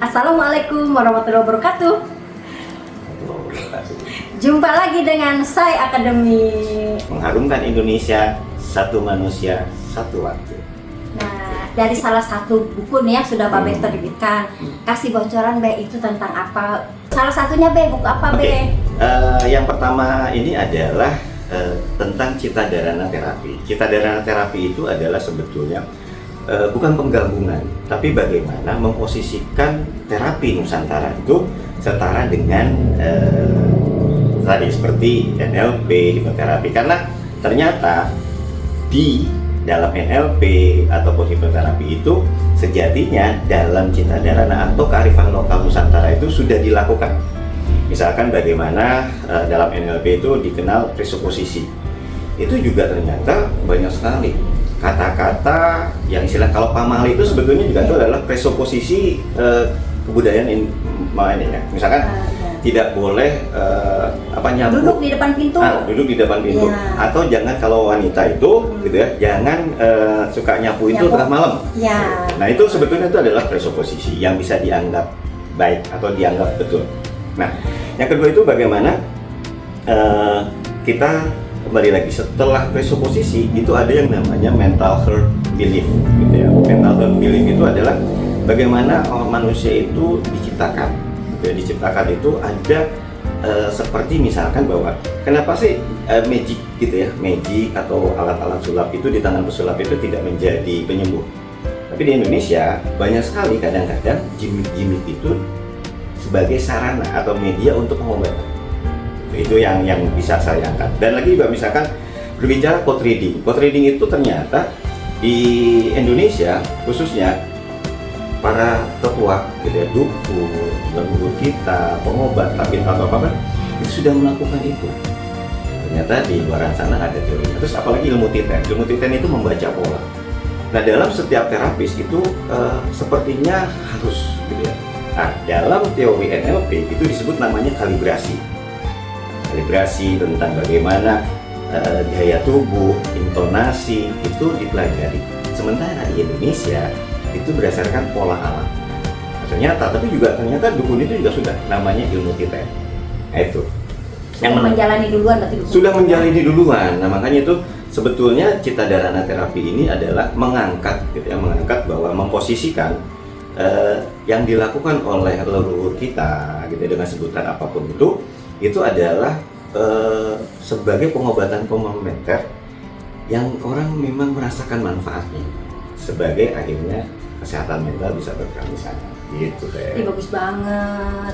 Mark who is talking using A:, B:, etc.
A: Assalamualaikum warahmatullahi wabarakatuh. Jumpa lagi dengan saya Akademi.
B: Mengharumkan Indonesia, satu manusia, satu waktu.
A: Nah, dari salah satu buku nih yang sudah Babe terbitkan, kasih bocoran Be, itu tentang apa? Salah satunya Be, buku apa Be?
B: Yang pertama ini adalah tentang Citadarana Terapi. Citadarana Terapi itu adalah sebetulnya bukan penggabungan, tapi bagaimana memposisikan terapi Nusantara itu setara dengan tadi seperti NLP, hipnoterapi. Karena ternyata di dalam NLP ataupun hipnoterapi itu sejatinya dalam Citadarana atau kearifan lokal Nusantara itu sudah dilakukan. Misalkan bagaimana dalam NLP itu dikenal presuposisi. Itu juga ternyata banyak sekali kata-kata yang istilah, kalau pamali itu sebetulnya juga itu adalah presuposisi kebudayaan ini ya. Misalkan tidak boleh nyapu,
A: duduk di depan pintu.
B: Duduk di depan pintu.
A: Ya.
B: Atau jangan, kalau wanita itu gitu ya, jangan suka nyapu itu tengah malam.
A: Ya.
B: Nah, itu sebetulnya itu adalah presuposisi yang bisa dianggap baik atau dianggap betul. Nah, yang kedua itu bagaimana kita kembali lagi setelah presuposisi itu ada yang namanya mental health belief gitu ya. Mental health belief itu adalah bagaimana manusia itu diciptakan gitu ya. Diciptakan itu ada seperti misalkan bahwa kenapa sih magic gitu ya, magic atau alat-alat sulap itu di tangan pesulap itu tidak menjadi penyembuh. Tapi di Indonesia banyak sekali kadang-kadang gimmick itu sebagai sarana atau media untuk pengobatan. Itu yang bisa saya angkat. Dan lagi juga misalkan berbicara code reading. Code reading itu ternyata di Indonesia khususnya para tetua gitu ya, dukun, leluhur kita, pengobat, tabib atau apa itu sudah melakukan itu. Ternyata di luar sana ada teori. Terus apalagi ilmu titen. Ilmu titen itu membaca pola. Nah, dalam setiap terapis itu sepertinya harus gitu ya. Nah, dalam teori NLP itu disebut namanya kalibrasi. Kalibrasi tentang bagaimana gaya tubuh, intonasi itu dipelajari. Sementara di Indonesia itu berdasarkan pola alam. Ternyata dukun itu juga sudah namanya ilmu titen. Nah, itu.
A: Yang menjalani duluan berarti dukun.
B: Sudah menjalani duluan. Nah, makanya itu sebetulnya Citadarana Terapi ini adalah mengangkat gitu ya, mengangkat bahwa memposisikan yang dilakukan oleh leluhur kita gitu dengan sebutan apapun itu adalah sebagai pengobatan komplementer yang orang memang merasakan manfaatnya sebagai akhirnya kesehatan mental bisa berkembang di sana gitu deh.
A: Bagus banget.